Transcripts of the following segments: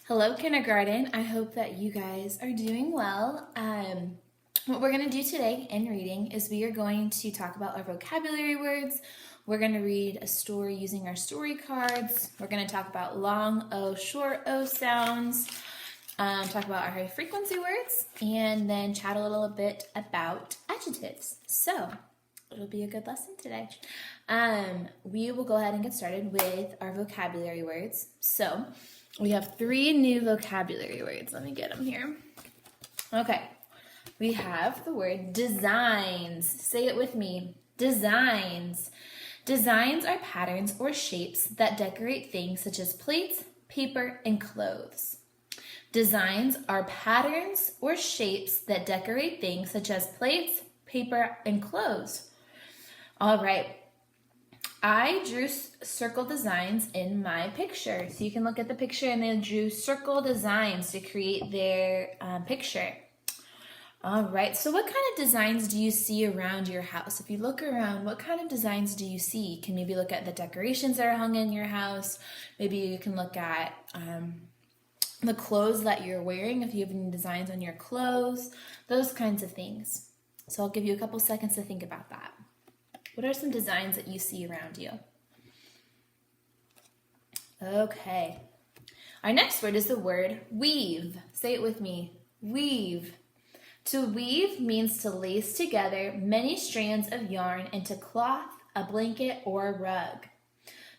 Hello, kindergarten. I hope that you guys are doing well. What we're going to do today in reading is we are going to talk about our vocabulary words. We're going to read a story using our story cards. We're going to talk about long O, short O sounds, talk about our high frequency words, and then chat a little bit about adjectives. So it'll be a good lesson today. We will go ahead and get started with our vocabulary words. So we have 3 new vocabulary words. Let me get them here. Okay. We have the word designs. Say it with me. Designs. Designs are patterns or shapes that decorate things such as plates, paper, and clothes. Designs are patterns or shapes that decorate things such as plates, paper, and clothes. All right. I drew circle designs in my picture. So you can look at the picture and they drew circle designs to create their picture. All right, so what kind of designs do you see around your house? If you look around, what kind of designs do you see? You can maybe look at the decorations that are hung in your house. Maybe you can look at the clothes that you're wearing, if you have any designs on your clothes, those kinds of things. So I'll give you a couple seconds to think about that. What are some designs that you see around you? Okay. Our next word is the word weave. Say it with me. Weave. To weave means to lace together many strands of yarn into cloth, a blanket, or a rug.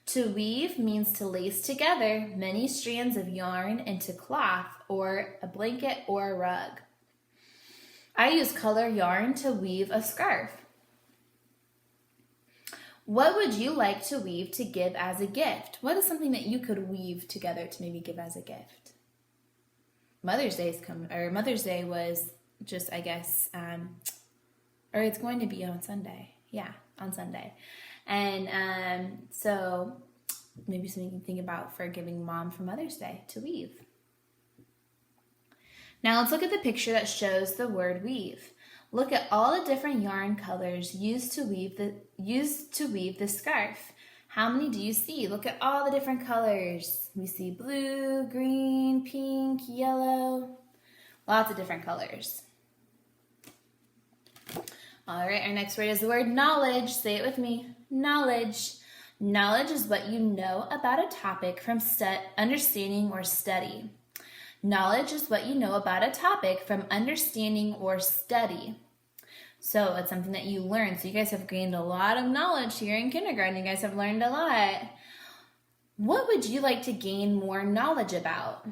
To weave means to lace together many strands of yarn into cloth or a blanket or a rug. I use color yarn to weave a scarf. What would you like to weave to give as a gift? What is something that you could weave together to maybe give as a gift? Mother's Day was just, I guess, or it's going to be on Sunday. Yeah, on Sunday. And so maybe something you can think about for giving mom for Mother's Day to weave. Now let's look at the picture that shows the word weave. Look at all the different yarn colors used to weave the scarf. How many do you see? Look at all the different colors. We see blue, green, pink, yellow. Lots of different colors. All right, our next word is the word knowledge. Say it with me. Knowledge. Knowledge is what you know about a topic from understanding or study. Knowledge is what you know about a topic from understanding or study. So it's something that you learn. So you guys have gained a lot of knowledge here in kindergarten. You guys have learned a lot. What would you like to gain more knowledge about?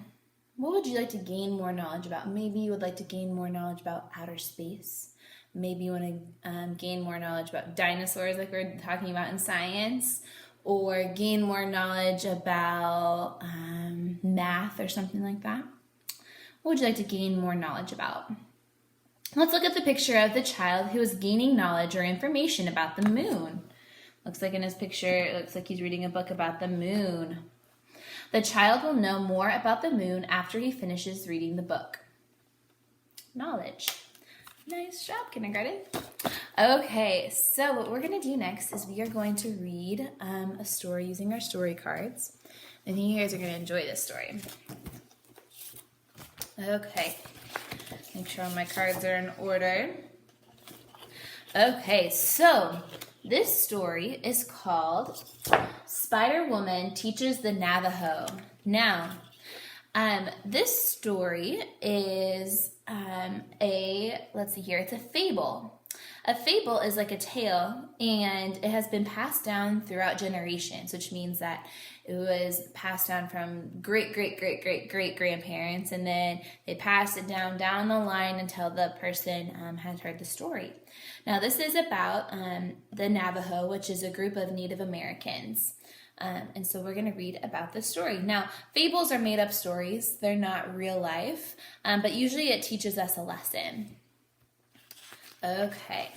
What would you like to gain more knowledge about? Maybe you would like to gain more knowledge about outer space. Maybe you want to gain more knowledge about dinosaurs like we're talking about in science. Or gain more knowledge about math or something like that. What would you like to gain more knowledge about? Let's look at the picture of the child who is gaining knowledge or information about the moon. Looks like in his picture, it looks like he's reading a book about the moon. The child will know more about the moon after he finishes reading the book. Knowledge. Nice job, kindergarten. Okay, so what we're going to do next is we are going to read a story using our story cards. I think you guys are going to enjoy this story. Okay, make sure all my cards are in order. Okay, so this story is called Spider Woman Teaches the Navajo. Now, this story is let's see here, it's a fable. A fable is like a tale, and it has been passed down throughout generations, which means that it was passed down from great-great-great-great-great-grandparents, and then they passed it down the line until the person had heard the story. Now, this is about the Navajo, which is a group of Native Americans. And so we're going to read about this story. Now, fables are made-up stories. They're not real life, but usually it teaches us a lesson. Okay.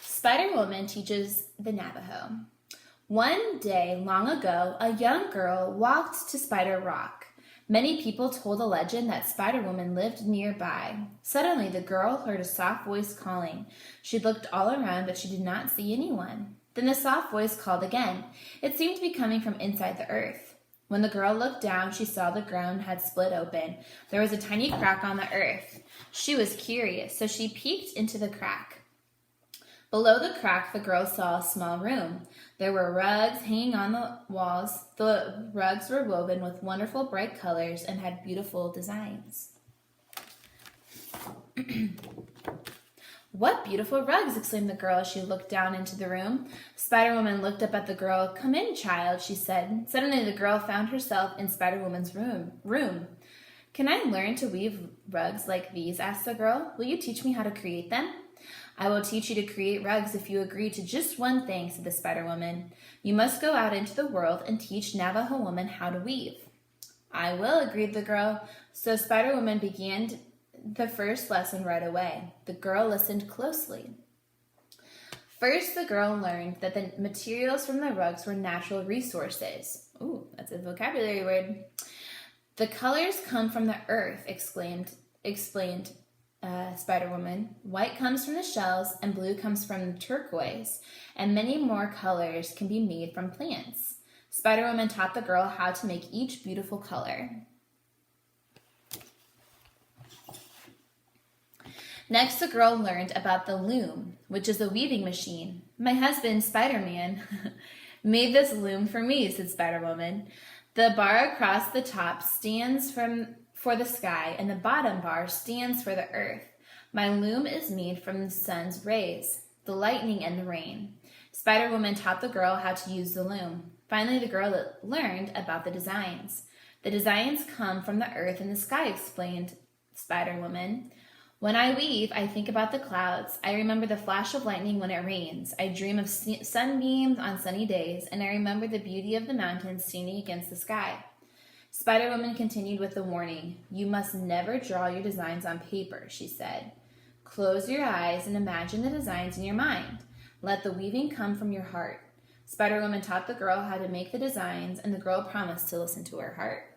Spider Woman Teaches the Navajo. One day, long ago, a young girl walked to Spider Rock. Many people told a legend that Spider Woman lived nearby. Suddenly, the girl heard a soft voice calling. She looked all around, but she did not see anyone. Then the soft voice called again. It seemed to be coming from inside the earth. When the girl looked down, she saw the ground had split open. There was a tiny crack on the earth. She was curious, so she peeked into the crack. Below the crack, the girl saw a small room. There were rugs hanging on the walls. The rugs were woven with wonderful bright colors and had beautiful designs. "What beautiful rugs!" exclaimed the girl as she looked down into the room. Spider-Woman looked up at the girl. "Come in, child," she said. Suddenly, the girl found herself in Spider-Woman's room. "Can I learn to weave rugs like these?" asked the girl. "Will you teach me how to create them?" "I will teach you to create rugs if you agree to just one thing," said the Spider-Woman. "You must go out into the world and teach Navajo women how to weave." "I will," agreed the girl. So Spider-Woman began the first lesson right away. The girl listened closely. First, the girl learned that the materials from the rugs were natural resources. Ooh, that's a vocabulary word. "The colors come from the earth," explained Spider-Woman. "White comes from the shells, and blue comes from turquoise, and many more colors can be made from plants." Spider-Woman taught the girl how to make each beautiful color. Next, the girl learned about the loom, which is a weaving machine. "My husband, Spider-Man, made this loom for me," said Spider-Woman. "The bar across the top stands for the sky, and the bottom bar stands for the earth. My loom is made from the sun's rays, the lightning, and the rain." Spider-Woman taught the girl how to use the loom. Finally, the girl learned about the designs. "The designs come from the earth and the sky," explained Spider-Woman. "When I weave, I think about the clouds. I remember the flash of lightning when it rains. I dream of sunbeams on sunny days, and I remember the beauty of the mountains standing against the sky." Spider-Woman continued with the warning. "You must never draw your designs on paper," she said. "Close your eyes and imagine the designs in your mind. Let the weaving come from your heart." Spider-Woman taught the girl how to make the designs, and the girl promised to listen to her heart.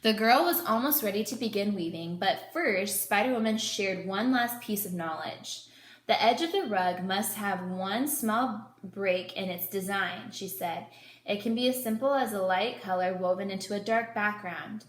The girl was almost ready to begin weaving, but first, Spider-Woman shared one last piece of knowledge. "The edge of the rug must have one small break in its design," she said. "It can be as simple as a light color woven into a dark background.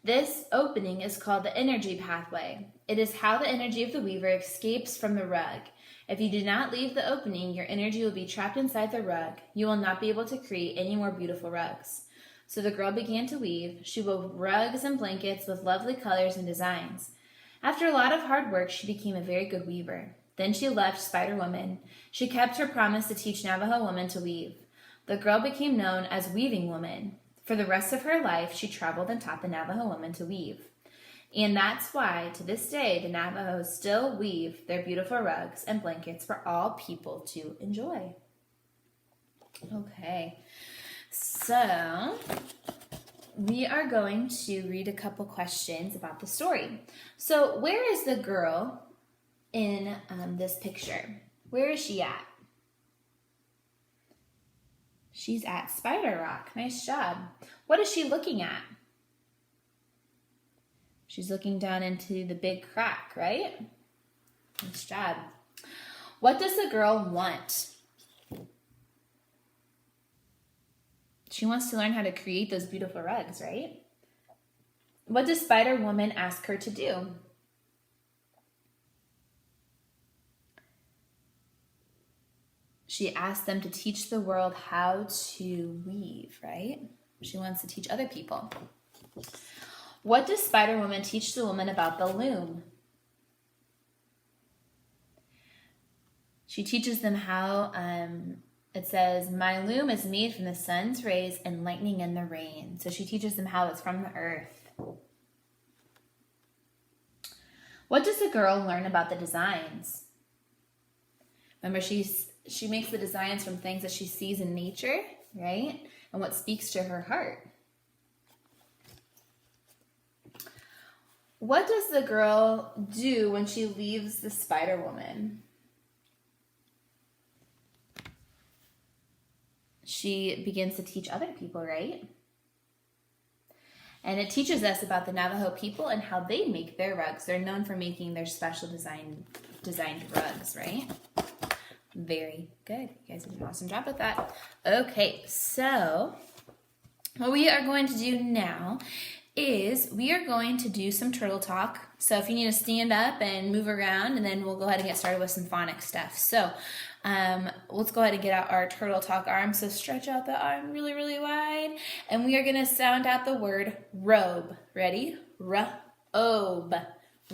This opening is called the energy pathway. It is how the energy of the weaver escapes from the rug. If you do not leave the opening, your energy will be trapped inside the rug. You will not be able to create any more beautiful rugs." So the girl began to weave. She wove rugs and blankets with lovely colors and designs. After a lot of hard work, she became a very good weaver. Then she left Spider-Woman. She kept her promise to teach Navajo women to weave. The girl became known as Weaving Woman. For the rest of her life, she traveled and taught the Navajo women to weave. And that's why, to this day, the Navajos still weave their beautiful rugs and blankets for all people to enjoy. Okay. So, we are going to read a couple questions about the story. So, where is the girl in this picture? Where is she at? She's at Spider Rock. Nice job. What is she looking at? She's looking down into the big crack, right? Nice job. What does the girl want? She wants to learn how to create those beautiful rugs, right? What does Spider-Woman ask her to do? She asked them to teach the world how to weave, right? She wants to teach other people. What does Spider-Woman teach the woman about the loom? She teaches them how, it says, "My loom is made from the sun's rays and lightning and the rain." So she teaches them how it's from the earth. What does the girl learn about the designs? Remember, she makes the designs from things that she sees in nature, right? And what speaks to her heart. What does the girl do when she leaves the Spider-Woman? She begins to teach other people, right? And it teaches us about the Navajo people and how they make their rugs. They're known for making their special designed rugs, right? Very good. You guys did an awesome job with that. Okay, so what we are going to do now is we are going to do some turtle talk. So if you need to stand up and move around, and then we'll go ahead and get started with some phonics stuff. So let's go ahead and get out our turtle talk arm. So stretch out the arm really, really wide. And we are going to sound out the word robe. Ready? Robe.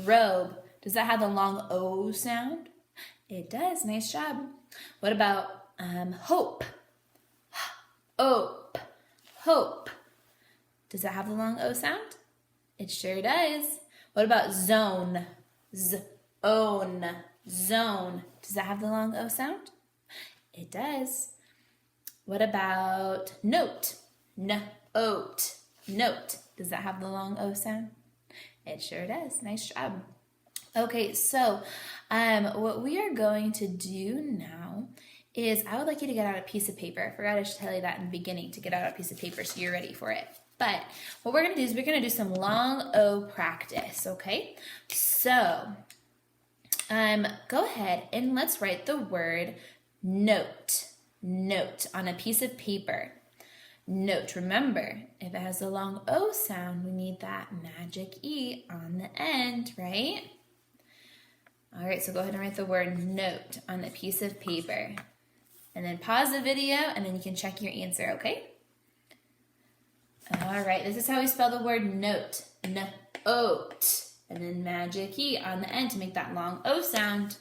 Robe. Does that have the long O sound? It does. Nice job. What about hope? Hope. Hope. Does that have the long O sound? It sure does. What about zone? Z-own. Zone. Does that have the long O sound? It does. What about note? N-ote. Note. Does that have the long O sound? It sure does. Nice job. Okay, so what we are going to do now is I would like you to get out a piece of paper. I forgot to tell you that in the beginning, to get out a piece of paper so you're ready for it. But what we're going to do is we're going to do some long O practice, okay? So go ahead and let's write the word note. Note on a piece of paper. Note. Remember, if it has the long O sound, we need that magic E on the end, right? All right, so go ahead and write the word note on a piece of paper. And then pause the video, and then you can check your answer, okay? All right, this is how we spell the word note. N-ote. And then magic E on the end to make that long O sound.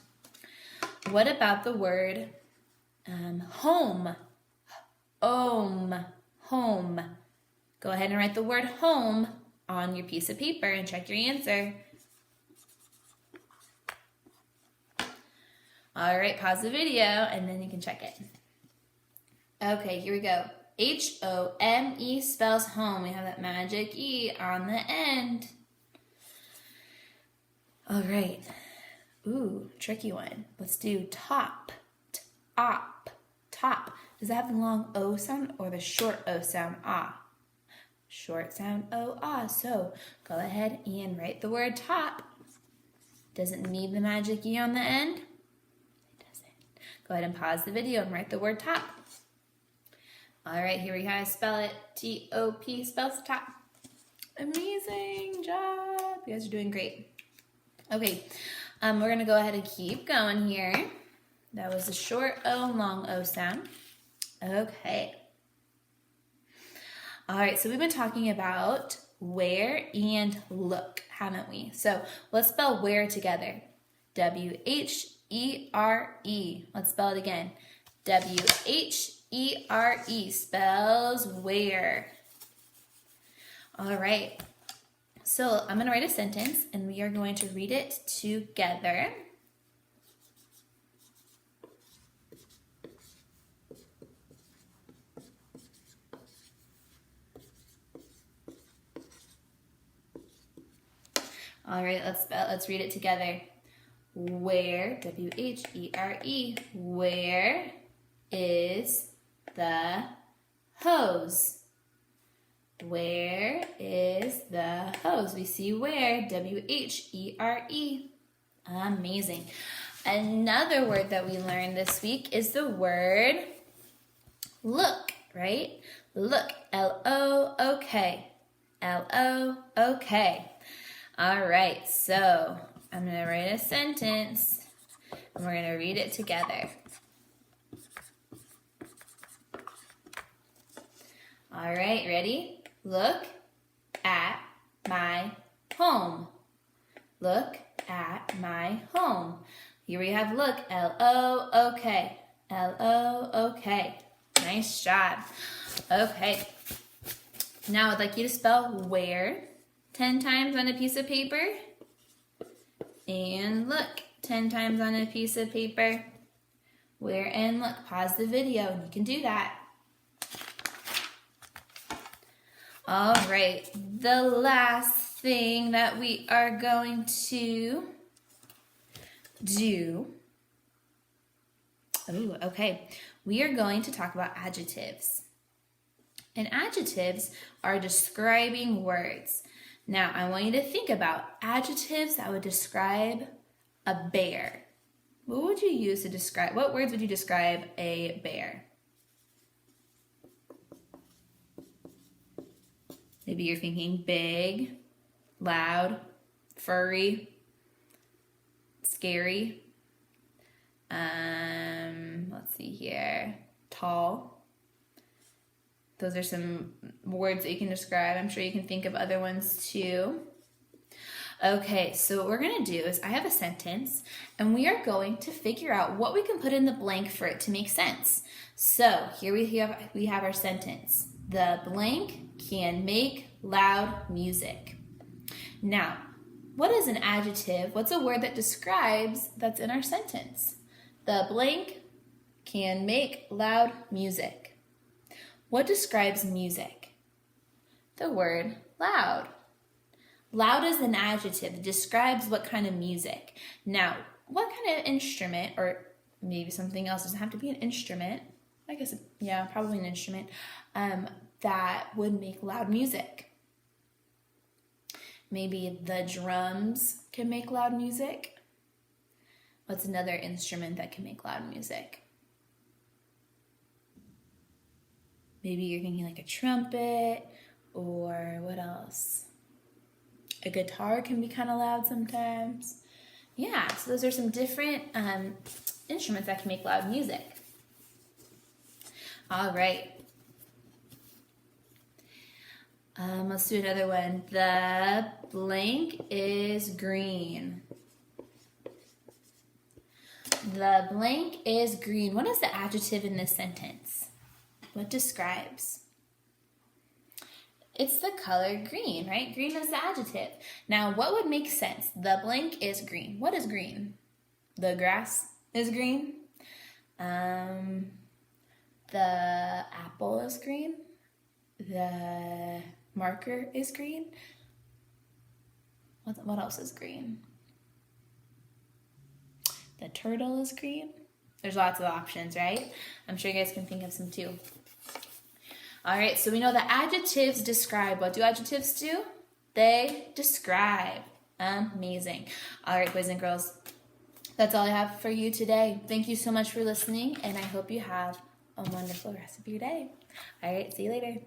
What about the word home? Home. Home. Go ahead and write the word home on your piece of paper and check your answer. All right, pause the video and then you can check it. Okay, here we go. H-O-M-E spells home. We have that magic E on the end. All right. Ooh, tricky one. Let's do top. Top. Top. Does that have the long O sound or the short O sound? Ah. Short sound O, ah. So go ahead and write the word top. Does it need the magic E on the end? It doesn't. Go ahead and pause the video and write the word top. All right, here we go. Spell it. T-O-P spells top. Amazing job. You guys are doing great. Okay, we're going to go ahead and keep going here. That was a short O, long O sound. Okay. All right, so we've been talking about where and look, haven't we? So let's spell where together. W-H-E-R-E. Let's spell it again. W-H-E-R-E spells where. All right. So I'm going to write a sentence, and we are going to read it together. All right, let's read it together. Where, W-H-E-R-E, where is the hose? Where is the hose? We see where, W-H-E-R-E. Amazing. Another word that we learned this week is the word look, right? Look, L-O-O-K. L-O-O-K. All right, so I'm going to write a sentence, and we're going to read it together. All right, ready? Look at my home. Look at my home. Here we have look, L-O-O-K. L-O-O-K. Nice job. Okay. Now I'd like you to spell where 10 times on a piece of paper. And look 10 times on a piece of paper. Where and look. Pause the video and you can do that. All right, the last thing that we are going to do, we are going to talk about adjectives. And adjectives are describing words. Now, I want you to think about adjectives that would describe a bear. What would you use to describe, what words would you describe a bear? Maybe you're thinking big, loud, furry, scary. Let's see here. Tall. Those are some words that you can describe. I'm sure you can think of other ones too. Okay, so what we're gonna do is I have a sentence and we are going to figure out what we can put in the blank for it to make sense. So here we have our sentence. The blank can make loud music. Now, what is an adjective? What's a word that describes that's in our sentence? The blank can make loud music. What describes music? The word loud. Loud is an adjective. It describes what kind of music. Now, what kind of instrument, or maybe something else, doesn't have to be an instrument, I guess, yeah, probably an instrument, that would make loud music? Maybe the drums can make loud music. What's another instrument that can make loud music? Maybe you're thinking like a trumpet, or what else? A guitar can be kind of loud sometimes. Yeah, so those are some different instruments that can make loud music. All right. Let's do another one. The blank is green. The blank is green. What is the adjective in this sentence? What describes? It's the color green, right? Green is the adjective. Now, what would make sense? The blank is green. What is green? The grass is green. The apple is green. The marker is green. What else is green? The turtle is green. There's lots of options, right? I'm sure you guys can think of some too. All right, so we know that adjectives describe. What do adjectives do? They describe. Amazing. All right, boys and girls, that's all I have for you today. Thank you so much for listening, and I hope you have a wonderful rest of your day. All right, see you later.